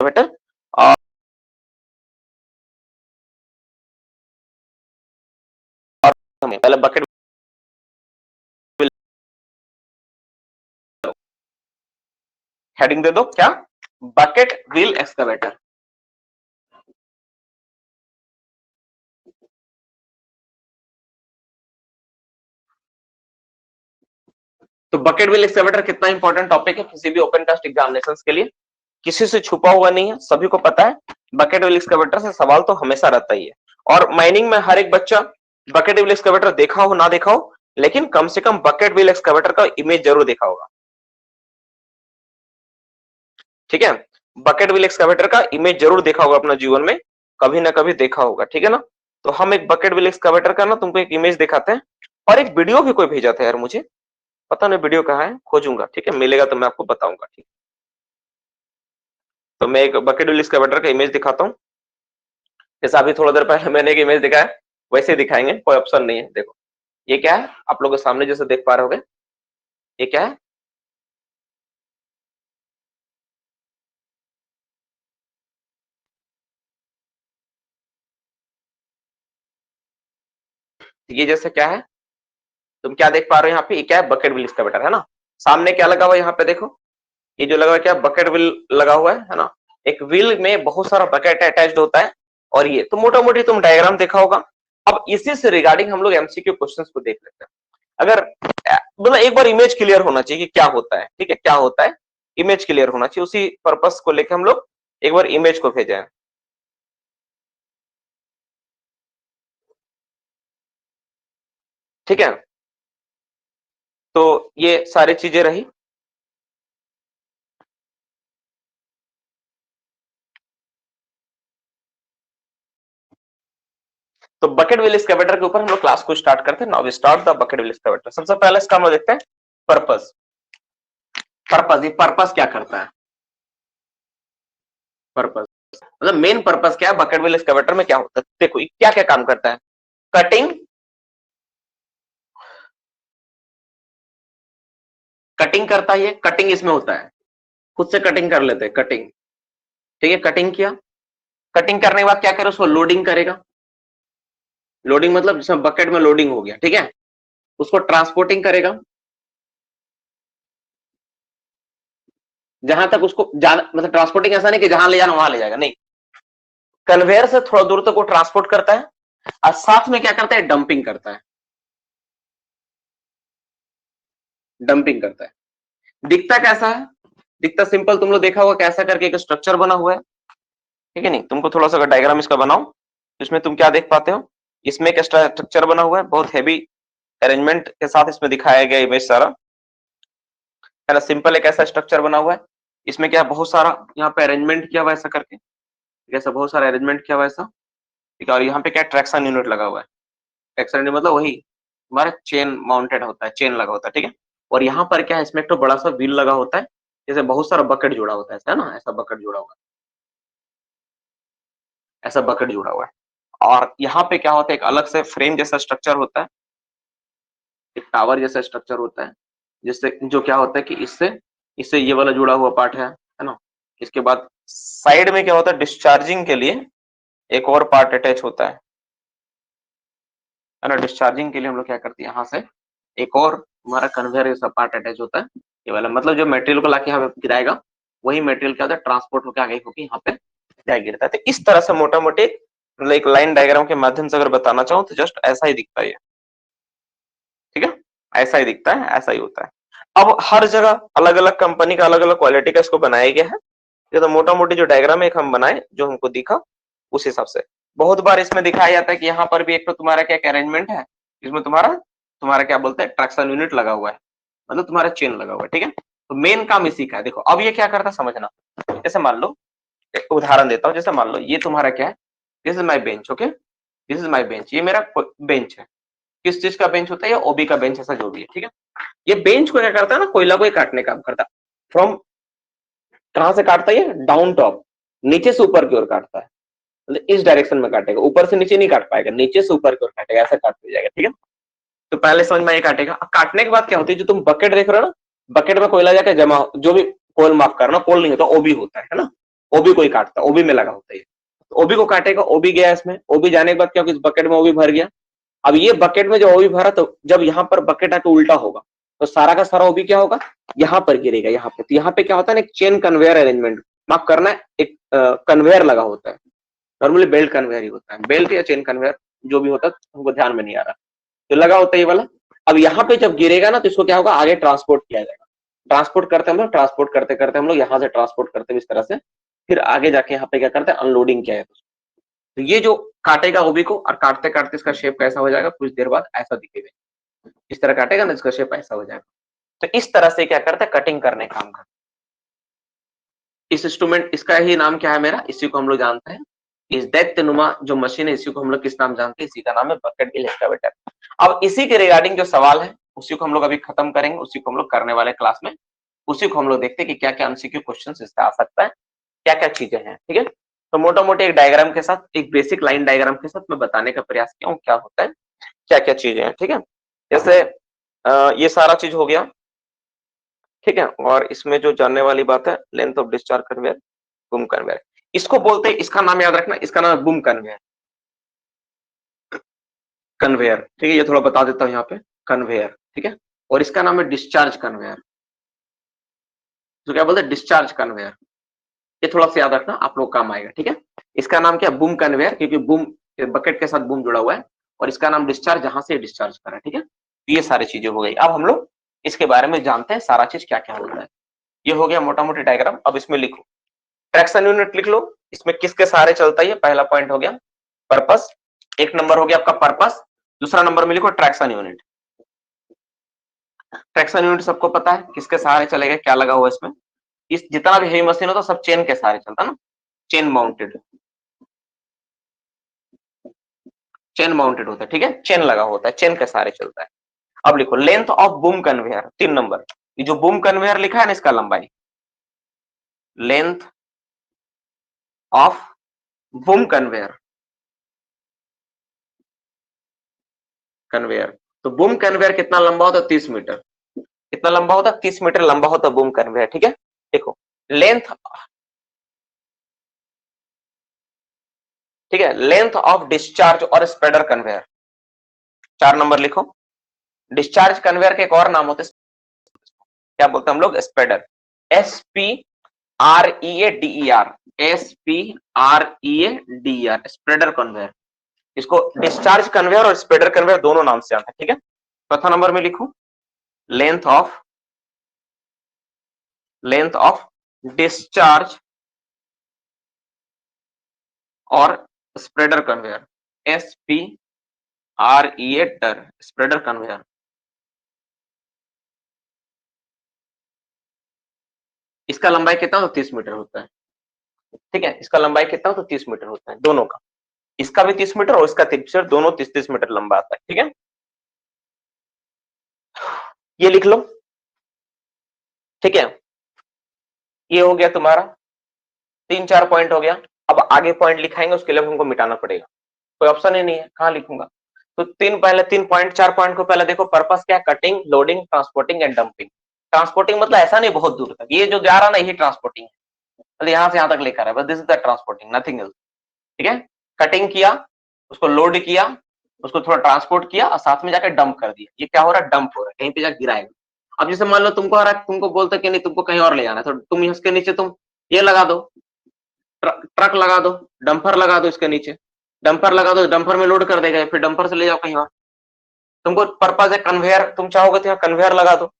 Excavator और पहले bucket heading दे दो, क्या? Bucket wheel excavator. तो बकेट व्हील एक्सकवेटर कितना इंपॉर्टेंट टॉपिक है किसी भी ओपन कास्ट एग्जामिनेशन के लिए, किसी से छुपा हुआ नहीं है, सभी को पता है। बकेट व्हील एक्सकवेटर से सवाल तो हमेशा रहता ही है, और माइनिंग में हर एक बच्चा बकेट व्हील एक्सकवेटर देखा हो ना देखा हो, लेकिन कम से कम बकेट व्हील एक्सकवेटर का इमेज जरूर देखा होगा। ठीक है, बकेट व्हील एक्सकवेटर का इमेज जरूर देखा होगा अपना जीवन में, कभी ना कभी देखा होगा। ठीक है ना, तो हम एक बकेट व्हील एक्सकवेटर का ना तुमको एक इमेज दिखाते हैं, और एक वीडियो भी कोई भेजा था यार मुझे, पता नहीं वीडियो कहाँ है, खोजूंगा। ठीक है, मिलेगा तो मैं आपको बताऊंगा। ठीक, तो मैं एक बकेट व्हील एक्सकवेटर का इमेज दिखाता हूँ। जैसा अभी थोड़ा देर पहले मैंने एक इमेज दिखाया, वैसे दिखाएंगे, कोई ऑप्शन नहीं है। देखो ये क्या है, आप लोगों के सामने जैसे देख पा रहे होगे, ये क्या है? ये जैसे क्या है, तुम क्या देख पा रहे हो यहाँ पे? ये क्या है? बकेट व्हील एक्सकवेटर है ना। सामने क्या लगा हुआ है यहाँ पे? देखो ये जो लगा हुआ है क्या? बकेट व्हील लगा हुआ है ना। एक व्हील में बहुत सारा बकेट अटैच्ड होता है, और ये तो मोटा मोटी तुम डायग्राम देखा होगा। अब इसी से रिगार्डिंग हम लोग एमसीक्यू क्वेश्चंस को देख लेते हैं। अगर मतलब एक बार इमेज क्लियर होना चाहिए कि क्या होता है। ठीक है, क्या होता है, इमेज क्लियर होना चाहिए, उसी पर्पस को लेकर हम लोग एक बार इमेज को भेजा है। ठीक है, तो ये सारी चीजें रही। तो बकेट व्हील एक्सकवेटर के ऊपर हम लोग क्लास को स्टार्ट करते हैं। Now we start the bucket wheel excavator. सबसे पहले इसका हम लोग देखते हैं पर्पस। पर्पस, ये पर्पस क्या करता है? पर्पस मतलब मेन पर्पस क्या है बकेट व्हील एक्सकवेटर में, क्या होता है? देखो ये क्या क्या काम करता है। कटिंग, कटिंग करता है, ये कटिंग इसमें होता है, खुद से कटिंग कर लेते हैं, कटिंग। ठीक है, कटिंग किया, कटिंग करने के बाद क्या करे, उसको लोडिंग करेगा। लोडिंग मतलब जिसमें बकेट में लोडिंग हो गया, ठीक है, उसको ट्रांसपोर्टिंग करेगा। जहां तक उसको जाना, मतलब ट्रांसपोर्टिंग ऐसा नहीं कि जहां ले जाना वहां ले जाएगा, नहीं, कन्वेयर से थोड़ा दूर तक वो ट्रांसपोर्ट करता है, और साथ में क्या करता है, डंपिंग करता है। डंपिंग करता है। दिखता कैसा है? दिखता सिंपल, तुम लोग देखा होगा कैसा करके एक स्ट्रक्चर बना हुआ है। ठीक है, नहीं तुमको थोड़ा सा डायग्राम इसका बनाओ, इसमें तुम क्या देख पाते हो, इसमें एक स्ट्रक्चर बना हुआ है, बहुत हैवी अरेंजमेंट के साथ इसमें दिखाया गया इमेज सारा, है ना। सिंपल एक ऐसा स्ट्रक्चर बना हुआ है, इसमें क्या बहुत सारा यहाँ पे अरेंजमेंट किया हुआ है ऐसा करके, ऐसा बहुत सारा अरेंजमेंट किया हुआ है ऐसा। ठीक है, और यहाँ पे क्या ट्रैक्शन यूनिट लगा हुआ है। ट्रैक्शन यूनिट मतलब वही हमारा चेन माउंटेड होता है, चेन लगा होता है। ठीक है, और यहाँ पर क्या है, इसमें एक तो बड़ा सा व्हील लगा होता है, जैसे बहुत सारा बकेट जुड़ा होता है, ऐसा है ना, ऐसा बकेट जुड़ा हुआ है, ऐसा बकेट जुड़ा हुआ है। और यहाँ पे क्या होता है, एक अलग से फ्रेम जैसा स्ट्रक्चर होता है, एक टावर जैसा स्ट्रक्चर होता है, जिससे जो क्या होता है कि इससे इससे ये वाला जुड़ा हुआ पार्ट है ना। इसके बाद साइड में क्या होता है, डिस्चार्जिंग के लिए एक और पार्ट अटैच होता है ना। डिस्चार्जिंग के लिए हम लोग क्या करते हैं, यहाँ से एक और हमारा कन्वेयर जैसा पार्ट अटैच होता है, ये वाला, मतलब जो मटेरियल को लाके यहाँ पे गिराएगा, वही मटेरियल क्या होता है, ट्रांसपोर्ट होकर आगे होकर यहाँ पे क्या गिरता है। तो इस तरह से मोटा मोटी मतलब एक लाइन डायग्राम के माध्यम से अगर बताना चाहूँ तो जस्ट ऐसा ही दिखता है। ठीक है, ऐसा ही दिखता है, ऐसा ही होता है। अब हर जगह अलग अलग कंपनी का अलग अलग क्वालिटी का इसको बनाया गया है। ये तो मोटा मोटी जो डायग्राम एक हम बनाए, जो हमको दिखा उस हिसाब से। बहुत बार इसमें दिखाया जाता है कि यहाँ पर भी एक तो तुम्हारा क्या अरेंजमेंट है, इसमें तुम्हारा तुम्हारा क्या बोलते हैं, ट्रैक्शन यूनिट लगा हुआ है, मतलब तुम्हारा चेन लगा हुआ है। ठीक है, तो मेन काम इसी का है। देखो अब ये क्या करता है समझना, जैसे मान लो एक उदाहरण देता हूँ, जैसे मान लो ये तुम्हारा क्या है, this is my bench, okay, this is my bench, ये मेरा बेंच है। किस चीज का बेंच होता है, या ओबी का बेंच, ऐसा जो भी है। ठीक है, ये बेंच को क्या करता है ना, कोयला को काटने का काम करता है। फ्रॉम कहां से काटता है, ये डाउन टॉप, नीचे से ऊपर की ओर काटता है, मतलब इस डायरेक्शन में काटेगा, ऊपर से नीचे नहीं काट पाएगा, नीचे से ऊपर की ओर काटेगा, ऐसा काटते जाएगा। ठीक है, तो पहले समझ में ये काटेगा। काटने के बाद क्या होती है, जो तुम बकेट देख रहे हो ना, बकेट में कोयला जाकर जमा, जो भी कोल माफ करना, कोल नहीं होता, ओबी होता है ना। ओबी को ही काटता है, ओबी में लगा होता है। ओबी को काटेगा, ओबी गया इसमें, ओबी जाने के बाद क्या, इस बकेट में ओबी भर गया। अब ये बकेट में जो ओबी भरा, तो जब यहाँ पर बकेट आके उल्टा होगा तो सारा का सारा ओबी क्या होगा, यहाँ पर गिरेगा, यहाँ पे। तो यहाँ पे क्या होता है ना, एक चेन कन्वेयर अरेंजमेंट, माफ करना है, एक कन्वेयर लगा होता है। नॉर्मली बेल्ट कन्वेयर ही होता है, बेल्ट या चेन कन्वेयर जो भी होता है, हमको ध्यान में नहीं आ रहा, तो लगा होता है ये वाला। अब यहाँ पे जब गिरेगा ना, तो इसको क्या होगा, आगे ट्रांसपोर्ट किया जाएगा। ट्रांसपोर्ट करते हम लोग, ट्रांसपोर्ट करते करते हम लोग यहाँ से ट्रांसपोर्ट करते हैं इस तरह से, फिर आगे जाके यहाँ पे क्या करते हैं, अनलोडिंग किया जाता है। तो ये जो काटेगा ओबी को, और काटते काटते इसका शेप कैसा हो जाएगा, कुछ देर बाद ऐसा दिखेगा। इस तरह काटेगा ना, इसका शेप ऐसा हो जाएगा। तो इस तरह से क्या करता है, कटिंग करने का काम करता है। इस इंस्ट्रूमेंट, इसका ही नाम क्या है मेरा, इसी को हम लोग जानते हैं, इस दैत्यनुमा जो मशीन है, इसी को हम लोग किस नाम जानते हैं, इसी का नाम है बकेट गिल एक्सकैवेटर। अब इसी के रिगार्डिंग जो सवाल है, उसी को हम लोग अभी खत्म करेंगे, उसी को हम लोग करने वाले क्लास में, उसी को हम लोग देखते हैं कि क्या क्या एमसीक्यू क्वेश्चन इससे आ सकता है, क्या क्या चीजें हैं। ठीक है, तो मोटा मोटी एक डायग्राम के साथ, एक बेसिक लाइन डायग्राम के साथ मैं बताने का प्रयास किया हूँ क्या होता है, क्या क्या चीजें हैं। ठीक है, जैसे ये सारा चीज हो गया। ठीक है, और इसमें जो जानने वाली बात है, length of discharge conveyor, boom conveyor, इसको बोलते हैं, इसका नाम याद रखना, इसका नाम है बूम कन्वेयर। कन्वेयर, ठीक है, ये थोड़ा बता देता हूँ यहाँ पे, कन्वेयर। ठीक है, और इसका नाम है डिस्चार्ज कन्वेयर। तो क्या बोलते हैं, डिस्चार्ज कन्वेयर, ये थोड़ा सा याद रखना, आप लोग काम आएगा। ठीक है, इसका नाम क्या, बूम कन्वेयर, क्योंकि बूम बकेट के साथ बूम जुड़ा हुआ है, और इसका नाम डिस्चार्ज, जहां से डिस्चार्ज करा है। ठीक है, तो ये सारी चीजें हो गई। अब हम लोग इसके बारे में जानते हैं सारा चीज क्या क्या होता है। ये हो गया मोटा मोटी डायग्राम। अब इसमें लिखो, ट्रैक्शन यूनिट लिख लो, इसमें किसके सहारे चलता है, पहला पॉइंट हो गया पर्पस, एक नंबर हो गया आपका पर्पस। दूसरा नंबर में लिखो ट्रैक्शन यूनिट। ट्रैक्शन यूनिट सबको पता है किसके सहारे चलेगा, क्या लगा हुआ इसमें, इस जितना भी हेवी मशीन होता सब चेन के सहारे चलता ना, चेन माउंटेड, चेन माउंटेड होता है। ठीक है, चेन लगा होता है, चेन के सहारे चलता है। अब लिखो length of boom conveyor, 3 number, ये जो बूम कन्वेयर लिखा है ना, इसका लंबाई, length of boom conveyor, conveyor, तो बूम कन्वेयर कितना लंबा होता है, 30 मीटर। कितना लंबा होता है, 30 मीटर लंबा होता है बूम कन्वेयर। ठीक है, देखो लेंथ, ठीक है, लेंथ ऑफ डिस्चार्ज और स्प्रेडर कन्वेयर, 4 नंबर लिखो। डिस्चार्ज कन्वेयर के एक और नाम होते हैं, क्या बोलते हैं हम लोग, spreader, SPREADER, SPREADER, spreader conveyor. इसको डिस्चार्ज कन्वेयर और स्प्रेडर कन्वेयर दोनों नाम से आता है। ठीक है, चौथा नंबर में लिखो लेंथ ऑफ डिस्चार्ज और spreader conveyor, SPREADER, spreader conveyor. इसका लंबाई कितना हो, 30 मीटर होता है। ठीक है, इसका लंबाई कितना हो, तो 30 मीटर होता है दोनों का, इसका भी 30 मीटर और इसका 30 मीटर, दोनों 30-30 मीटर लंबा आता है। ठीक है, ये लिख लो। ठीक है, ये हो गया तुम्हारा 3-4 पॉइंट हो गया। अब आगे पॉइंट लिखाएंगे, उसके लिए हमको मिटाना पड़ेगा, कोई ऑप्शन ही नहीं है, कहां लिखूंगा। तो पहले 3 पॉइंट, 4 पॉइंट को पहले देखो, पर्पस क्या, cutting, loading, transporting and dumping. Transporting मतलब ऐसा नहीं बहुत दूर तक, ये जो जा रहा ना यही ट्रांसपोर्टिंग है, मतलब यहां से यहां तक लेकर है, बस this is the transporting, nothing else. ठीक है, कटिंग किया, उसको लोड किया, उसको थोड़ा ट्रांसपोर्ट किया, और साथ में जाकर डंप कर दिया। ये क्या हो रहा है, डंप हो रहा है, कहीं पे जाकर गिराएगा। अब जैसे मान लो तुमको आ रहा है, तुमको बोलते कि नहीं तुमको कहीं और ले जाना है, तो तुम इसके नीचे तुम ये लगा दो, ट्रक लगा दो, डंपर लगा दो इसके नीचे, डंपर लगा दो, डंपर में लोड कर देगा, फिर डंपर से ले जाओ कहीं और। तुमको पर्पज है कन्वेयर, तुम चाहोगे तो यहाँ कन्वेयर लगा दो,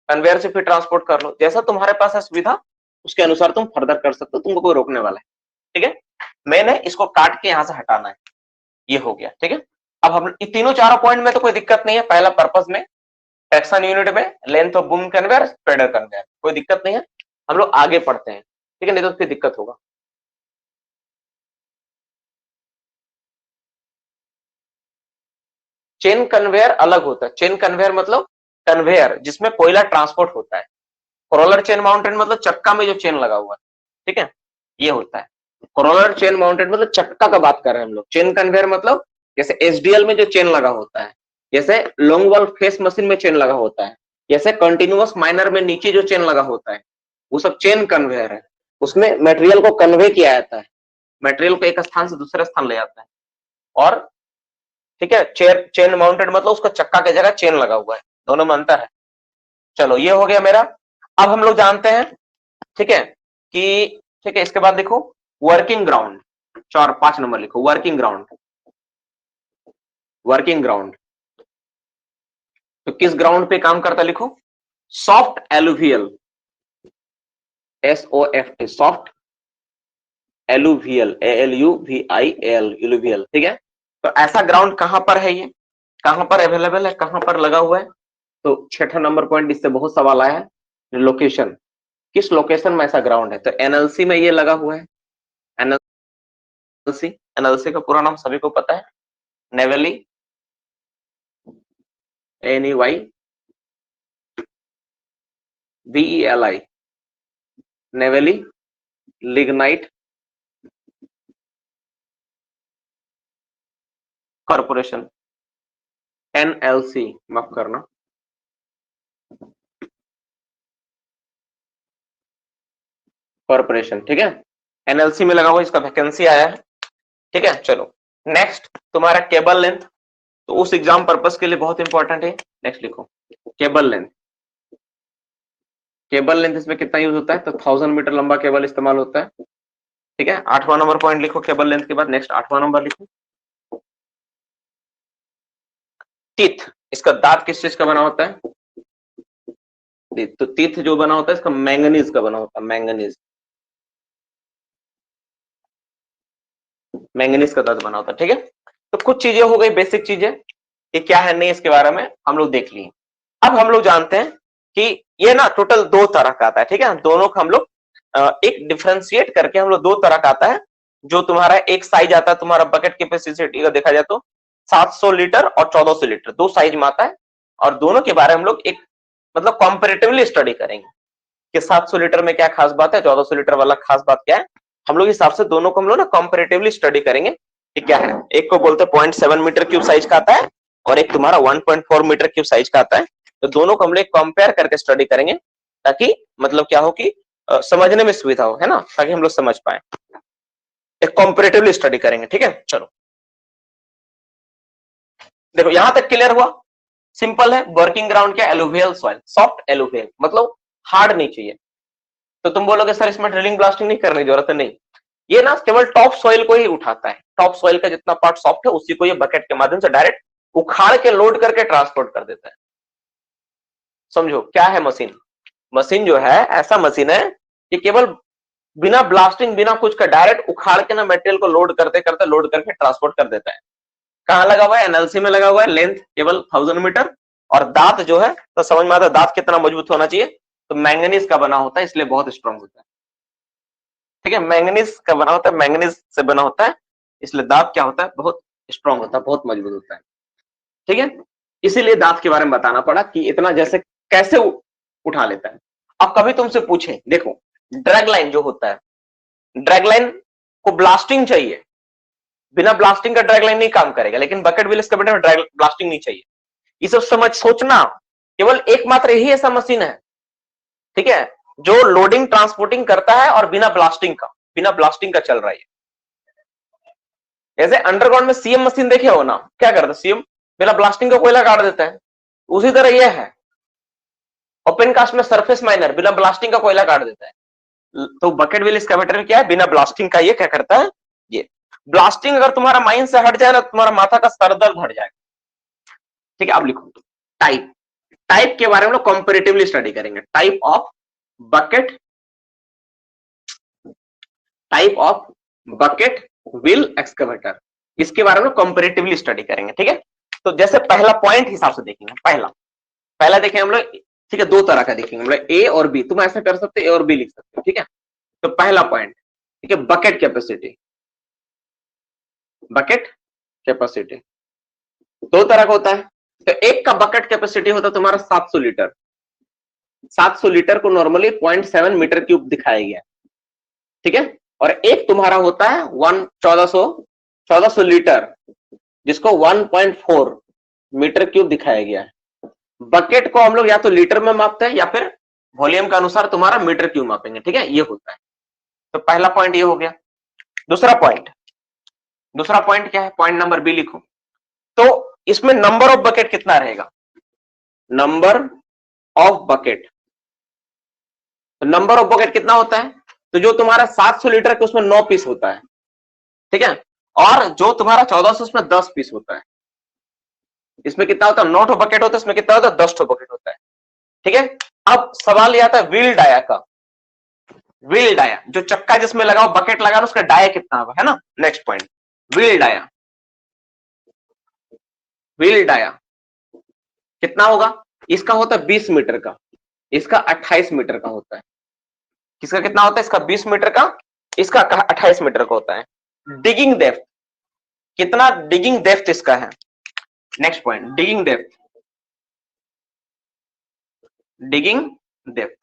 कन्वेयर से फिर ट्रांसपोर्ट कर लो, जैसा तुम्हारे पास है सुविधा उसके अनुसार तुम फर्दर कर सकते हो, तुमको कोई रोकने वाला है। ठीक है, मैंने इसको काट के यहां से हटाना है, ये हो गया। ठीक है, अब हम तीनों चारों पॉइंट में तो कोई दिक्कत नहीं है, पहला पर्पस में, ट्रैक्शन यूनिट में, length of boom conveyor, spreader conveyor, कोई दिक्कत नहीं है, हम लोग आगे पढ़ते हैं। ठीक है, नहीं तो फिर दिक्कत होगा। चेन कन्वेयर अलग होता है, चेन कन्वेयर मतलब कन्वेयर जिसमें कोयला ट्रांसपोर्ट होता है, रोलर चेन माउंटेड मतलब चक्का में जो चेन लगा हुआ है। ठीक है, ये होता है रोलर चेन माउंटेड, मतलब चक्का का बात कर रहे हैं हम लोग। चेन कन्वेयर मतलब जैसे एसडीएल में जो चेन लगा होता है, जैसे लॉन्ग वॉल फेस मशीन में चेन लगा होता है, जैसे कंटिन्यूअस माइनर में नीचे जो चेन लगा होता है, वो सब चेन कन्वेयर है। उसमें मटेरियल को कन्वे किया जाता है, मटेरियल को एक स्थान से दूसरे स्थान ले जाता है। और ठीक है, चेन माउंटेड मतलब उसका चक्का की जगह चेन लगा हुआ है, दोनों में अंतर है। चलो ये हो गया मेरा। अब हम लोग जानते हैं, ठीक है, कि ठीक है, इसके बाद देखो वर्किंग ग्राउंड, 4-5 नंबर लिखो, वर्किंग ग्राउंड। वर्किंग ग्राउंड तो किस ग्राउंड पे काम करता, लिखो soft alluvial, SOFT, soft alluvial, ALUVIAL, alluvial. ठीक है, तो ऐसा ग्राउंड कहां पर है, ये कहां पर अवेलेबल है, कहां पर लगा हुआ है? तो 6ठा नंबर पॉइंट, इससे बहुत सवाल आया है, लोकेशन, किस लोकेशन में ऐसा ग्राउंड है? तो NLC में ये लगा हुआ है। NLC, NLC का पूरा नाम सभी को पता है, Neyveli, NEYVELI, Neyveli lignite corporation, NLC, माफ करना, कॉर्पोरेशन। ठीक है, NLC में लगा हुआ, इसका वैकेंसी आया है। ठीक है, चलो नेक्स्ट तुम्हारा केबल लेंथ, तो उस एग्जाम पर्पस के लिए बहुत इंपॉर्टेंट है। नेक्स्ट लिखो केबल लेंथ। केबल लेंथ इसमें कितना यूज होता है? तो 1000 मीटर लंबा केबल इस्तेमाल होता है। ठीक है, 8वां नंबर पॉइंट लिखो केबल लेंथ के बाद। नेक्स्ट 8वां नंबर लिखो टीथ, इसका दांत किस चीज का बना होता है? तो टीथ जो बना होता है इसका मैंगनीज का बना होता है, मैंगनीज, मैंगनीज का दांत बना होता है। ठीक है, तो कुछ चीजें हो गई बेसिक चीजें, ये क्या है नहीं इसके बारे में हम लोग देख लिए। अब हम लोग जानते हैं कि ये ना टोटल 2 तरह का आता है। ठीक है, दोनों को हम लोग एक डिफरेंशिएट करके हम लोग 2 तरह का आता है। जो तुम्हारा एक साइज आता है तुम्हारा बकेट कैपेसिटी का, देखा जाए तो 700 लीटर और 1400 लीटर, 2 साइज में आता है। और दोनों के बारे में हम लोग एक मतलब कंपैरेटिवली स्टडी करेंगे कि 700 लीटर में क्या खास बात है, 1400 लीटर वाला खास बात क्या है। हम लोग इस हिसाब से दोनों को हम लोग ना कंपैरेटिवली स्टडी करेंगे कि क्या है। एक को बोलते हैं 0.7 मीटर क्यूब साइज का आता है और एक तुम्हारा 1.4 मीटर क्यूब साइज का आता है। तो दोनों को हम लोग कंपेयर करके स्टडी करेंगे ताकि मतलब क्या हो कि समझने में सुविधा हो, है ना, ताकि हम लोग समझ पाए। एक कंपैरेटिवली स्टडी करेंगे। ठीक है, चलो देखो यहां तक क्लियर हुआ, सिंपल है। वर्किंग ग्राउंड क्या? एलुवियल सॉइल, सॉफ्ट एलुवियल मतलब हार्ड नहीं चाहिए। तो तुम बोलोगे सर इसमें ड्रिलिंग ब्लास्टिंग नहीं करने की जरूरत है, नहीं, ये ना केवल टॉप सॉइल को ही उठाता है। टॉप सॉइल का जितना पार्ट सॉफ्ट है उसी को ये बकेट के माध्यम से डायरेक्ट उखाड़ के लोड करके ट्रांसपोर्ट कर देता है। समझो क्या है मशीन, मशीन जो है ऐसा मशीन है कि केवल बिना ब्लास्टिंग बिना कुछ का डायरेक्ट उखाड़ के ना मटेरियल को लोड करते करते लोड करके ट्रांसपोर्ट कर देता है। कहां लगा हुआ है? एनएलसी में लगा हुआ है। लेंथ केवल 1000 मीटर और दांत जो है तो समझ में आता है दांत कितना मजबूत होना चाहिए, तो मैंगनीज का बना होता है इसलिए बहुत स्ट्रांग होता है। ठीक है, मैंगनीज का बना होता है, मैंगनीज से बना होता है इसलिए दांत क्या होता है? बहुत स्ट्रांग होता है, बहुत मजबूत होता है। ठीक है, इसीलिए दांत के बारे में बताना पड़ा कि इतना जैसे कैसे उठा लेता है। अब कभी तुमसे पूछे, देखो ड्रैग लाइन जो होता है, ड्रैग लाइन को ब्लास्टिंग चाहिए, बिना ब्लास्टिंग का ड्रैग लाइन नहीं काम करेगा, लेकिन बकेट व्हील एक्सकैवेटर में ड्रैग ब्लास्टिंग नहीं चाहिए। ये सब समझ सोचना, केवल एकमात्र यही ऐसा मशीन है, ठीक है, जो लोडिंग ट्रांसपोर्टिंग करता है और बिना ब्लास्टिंग का चल रहा है। जैसे अंडरग्राउंड में सीएम मशीन देखे हो ना, क्या करता है सीएम? बिना ब्लास्टिंग का कोयला काट देता है। उसी तरह यह है ओपन कास्ट में सरफेस माइनर बिना ब्लास्टिंग का कोयला काट देता है। तो बकेट व्हील एक्सकैवेटर में क्या है? बिना ब्लास्टिंग का ये क्या करता है? ये ब्लास्टिंग अगर तुम्हारा माइंड से हट जाए ना, तुम्हारा माथा का सर दर्द हट जाएगा। ठीक है, अब लिखो टाइप, टाइप के बारे में कंपैरेटिवली स्टडी करेंगे। Type of bucket, type of bucket wheel excavator, इसके बारे में कंपैरेटिवली स्टडी करेंगे। ठीक है, तो जैसे पहला पॉइंट हिसाब से देखेंगे, पहला देखेंगे हम लोग। ठीक है, 2 तरह का देखेंगे हम लोग, ए और बी। तुम ऐसा कर सकते हो, ए और बी लिख सकते हो। ठीक है, तो पहला पॉइंट, ठीक है, बकेट कैपेसिटी। बकेट कैपेसिटी 2 तरह का होता है। तो एक का बकेट कैपेसिटी होता है तुम्हारा 700 लीटर। 700 लीटर को नॉर्मली 0.7 मीटर क्यूब दिखाया गया, ठीक है। और एक तुम्हारा होता है 1400 लीटर, जिसको 1.4 मीटर क्यूब दिखाया गया है। बकेट को हम लोग या तो लीटर में मापते हैं या फिर वॉल्यूम के अनुसार तुम्हारा मीटर क्यूब मापेंगे। ठीक है, ये होता है। तो पहला पॉइंट ये हो गया। दूसरा पॉइंट क्या है, पॉइंट नंबर बी लिखो। तो इसमें नंबर ऑफ बकेट कितना रहेगा, नंबर ऑफ बकेट। तो नंबर ऑफ बकेट कितना होता है, तो जो तुम्हारा 700 लीटर के उसमें 9 पीस होता है, ठीक है, और जो तुम्हारा 1400 उसमें 10 पीस होता है। इसमें कितना होता है, 9 ठो बकेट होता है, इसमें कितना होता है, 10 ठो बकेट होता है, ठीक है। अब सवाल यह आता है व्हील डाया का, व्हील डाया जो चक्का जिसमें लगाओ बकेट लगा उसका डाया कितना होगा, है ना। Next point, wheel dia, wheel dia कितना होगा, इसका होता है 20 मीटर का, इसका 28 मीटर का होता है। किसका कितना होता है, इसका 20 मीटर का, इसका 28 मीटर का होता है। डिगिंग डेप्थ कितना, डिगिंग डेप्थ इसका है। Next point, digging depth, digging depth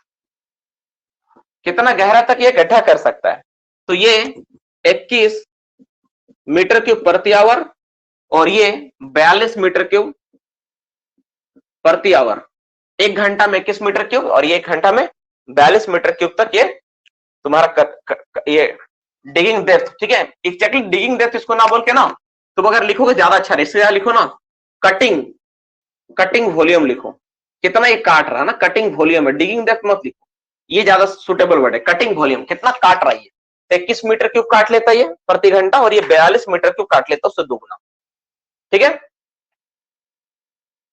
कितना गहरा तक ये गड्ढा कर सकता है, तो ये 21 मीटर क्यूब प्रति आवर और ये 42 मीटर क्यूब प्रति आवर। एक घंटा में 21 मीटर क्यूब और ये एक घंटा में 42 मीटर क्यूब तक ये तुम्हारा ये डिगिंग डेप्थ, ठीक है। एग्जैक्टली डिगिंग डेप्थ इसको ना बोल के ना तुम अगर लिखोगे ज्यादा अच्छा है, इससे लिखो ना कटिंग, कटिंग वॉल्यूम लिखो, कितना ये काट रहा है ना, कटिंग वॉल्यूम है, डिगिंग डेप्थ मत लिखो, ये ज्यादा सुटेबल वर्ड है। कटिंग वॉल्यूम कितना काट रहा है, 21 मीटर क्यूब काट लेता है ये प्रति घंटा और ये 42 मीटर क्यूब काट लेता है उससे दुगना, ठीक है।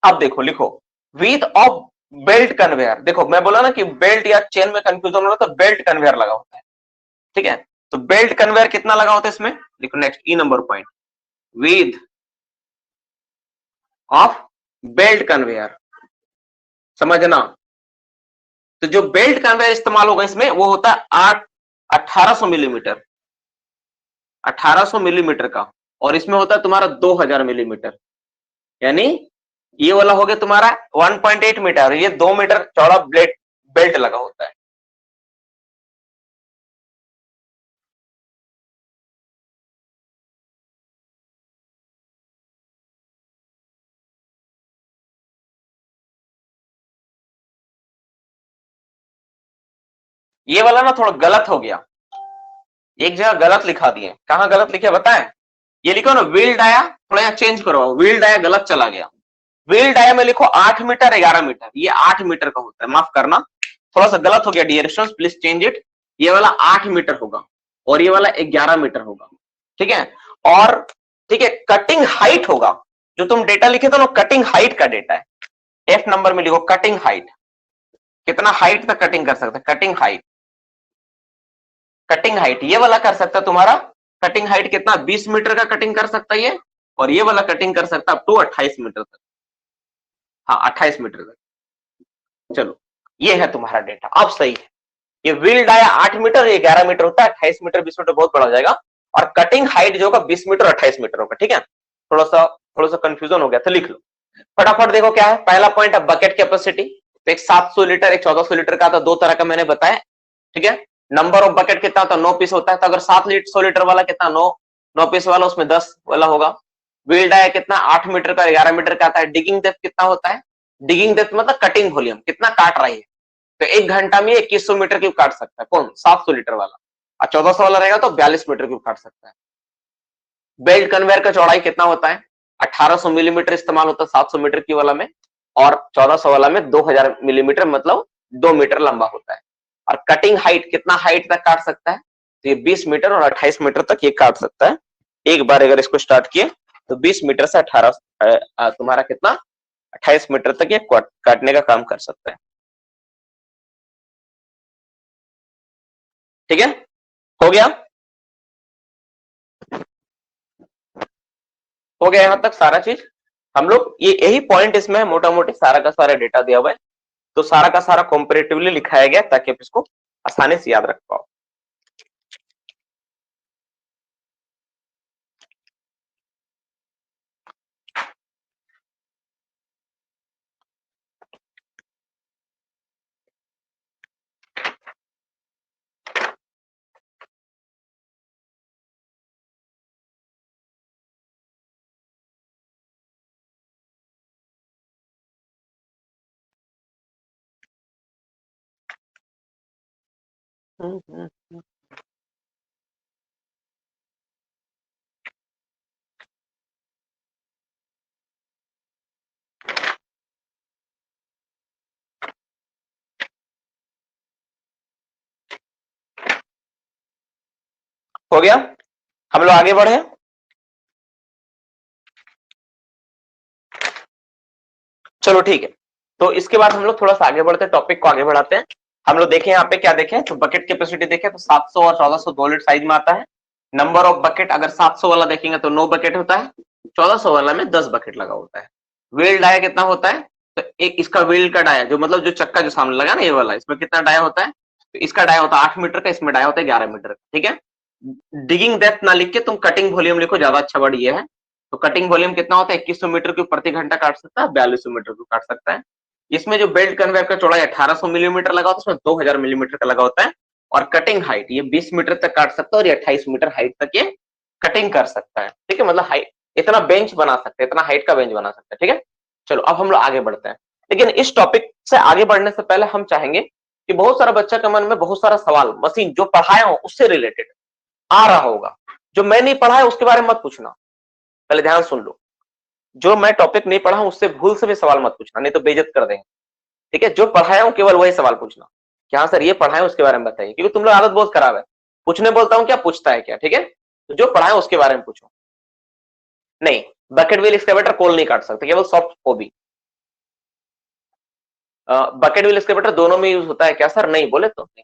अब देखो लिखो विथ ऑफ बेल्ट कन्वेयर, देखो मैं बोला ना कि बेल्ट या चेन में कंफ्यूजन हो रहा तो बेल्ट कन्वेयर लगा होता है, ठीक है। तो बेल्ट कन्वेयर कितना लगा होता है इसमें, देखो next E number point, width of belt conveyor, समझना। तो जो बेल्ट कन्वेयर इस्तेमाल होगा इसमें वो होता है 1800 मिलीमीटर, 1800 मिलीमीटर का, और इसमें होता है तुम्हारा 2000 मिलीमीटर, यानी ये वाला हो गया तुम्हारा 1.8 मीटर, ये 2 मीटर चौड़ा बेल्ट लगा होता है। ये वाला ना थोड़ा गलत हो गया, एक जगह गलत लिखा दिए, कहां गलत लिखे बताएं, ये लिखो ना व्हील डाया, थोड़ा यहाँ चेंज करो, व्हील डाया गलत चला गया। व्हील डाया में लिखो 8 मीटर 11 मीटर, ये 8 मीटर का होता है, माफ करना थोड़ा सा गलत हो गया dear students, please change it. ये वाला 8 मीटर होगा और ये वाला 11 मीटर होगा, ठीक है। और ठीक है, कटिंग हाइट होगा, जो तुम डेटा लिखे थे ना कटिंग हाइट का डेटा है, एफ नंबर में लिखो कटिंग हाइट, कितना हाइट तक कटिंग कर सकते हैं, कटिंग हाइट, कटिंग हाइट ये वाला कर सकता है तुम्हारा, कटिंग हाइट कितना 20 मीटर का कटिंग कर सकता है ये, और ये वाला कटिंग कर सकता है अप टू 28 मीटर तक, हाँ 28 मीटर तक। चलो ये है तुम्हारा डेटा, अब सही है। ये व्हील डाया 8 मीटर, ये 11 मीटर होता है, 28 मीटर 20 मीटर बहुत बड़ा हो जाएगा, और कटिंग हाइट जो होगा 20 मीटर 28 मीटर होगा, ठीक है। थोड़ा सा कंफ्यूजन हो गया था, लिख लो फटाफट। देखो क्या है, पहला पॉइंट है बकेट कैपेसिटी, तो एक 700 लीटर एक 1400 लीटर का था, दो तरह का मैंने बताया, ठीक है। नंबर ऑफ बकेट कितना होता है, 9 पीस होता है, तो अगर 100 लीटर वाला कितना, 9 पीस वाला उसमें 10 वाला होगा। व्हील डाया कितना 8 मीटर का 11 मीटर का आता है। डिगिंग डेप्थ कितना होता है, डिगिंग डेप्थ मतलब कटिंग वॉल्यूम कितना काट रही है, तो एक घंटा में 2100 मीटर क्यूब काट सकता है कौन, 700 लीटर वाला, और 1400 वाला रहेगा तो 42 मीटर क्यूब काट सकता है। बेल्ट कन्वेयर का चौड़ाई कितना होता है, 1800 मिलीमीटर इस्तेमाल होता है 700 मीटर की वाला में, और 1400 वाला में 2000 मिलीमीटर मतलब 2 मीटर लंबा होता है। और कटिंग हाइट कितना हाइट तक काट सकता है, तो ये 20 मीटर और 28 मीटर तक ये काट सकता है। एक बार अगर इसको स्टार्ट किए तो 20 मीटर से 18 तुम्हारा कितना 28 मीटर तक ये काटने का काम कर सकता है, ठीक है। हो गया, हो गया यहां तक सारा चीज। हम लोग ये यही पॉइंट इसमें मोटा मोटी सारा का सारा डेटा दिया हुआ है, तो सारा का सारा कॉम्परेटिवली लिखाया गया ताकि आप इसको आसानी से याद रख पाओ। हो गया, हम लोग आगे बढ़े। चलो ठीक है, तो इसके बाद हम लोग थोड़ा सा आगे बढ़ते हैं, टॉपिक को आगे बढ़ाते हैं। हम लोग देखें यहाँ पे क्या देखें, तो बकेट कैपेसिटी देखें तो 700 और 1400 2 लीटर साइज में आता है। नंबर ऑफ बकेट अगर 700 वाला देखेंगे तो 9 बकेट होता है, 1400 वाला में 10 बकेट लगा होता है। व्हील डाया कितना होता है, तो एक इसका व्हील का डाया जो मतलब जो चक्का जो सामने लगा ना ये वाला, इसमें कितना डाया होता है, तो इसका डाया होता है 8 मीटर का, इसमें डाया होता है 11 मीटर का, ठीक है। डिगिंग डेप्थ ना लिख के तुम कटिंग वॉल्यूम लिखो, ज्यादा अच्छा वर्ड ये है। तो कटिंग वॉल्यूम कितना होता है, 2100 मीटर क्यूब प्रति घंटा काट सकता है, 4200 मीटर क्यूब काट सकता है। इसमें जो बेल्ट कन्वेयर का चौड़ाई 1800 मिलीमीटर लगा होता है, उसमें 2000 मिलीमीटर का लगा होता है। और कटिंग हाइट ये 20 मीटर तक काट सकता है और ये 28 मीटर हाइट तक ये कटिंग कर सकता है, ठीक है। मतलब हाइट इतना बेंच बना सकते हैं, इतना हाइट का बेंच बना सकते हैं, ठीक है। चलो अब हम लोग आगे बढ़ते हैं, लेकिन इस टॉपिक से आगे बढ़ने से पहले हम चाहेंगे कि बहुत सारा बच्चा के मन में बहुत सारा सवाल मशीन जो पढ़ाया हो उससे रिलेटेड आ रहा होगा, जो मैं नहीं पढ़ा है उसके बारे में मत पूछना, पहले ध्यान सुन लो। जो मैं टॉपिक नहीं पढ़ा हूं उससे भूल से भी सवाल मत पूछना, नहीं तो बेइज्जत कर देंगे, ठीक है। जो पढ़ाया हूं केवल वही सवाल पूछना कि हाँ सर ये पढ़ाया उसके बारे में बताइए, क्योंकि तुम लोग आदत बहुत खराब है, पूछने बोलता हूं क्या पूछता है क्या, ठीक है। तो जो पढ़ाया उसके बारे में पूछो। नहीं, बकेट व्हील एक्सकेवेटर कोल नहीं काट सकते, केवल सॉफ्ट ओबी। बकेट व्हील एक्सकेवेटर दोनों में यूज होता है क्या सर, नहीं बोले तो नहीं।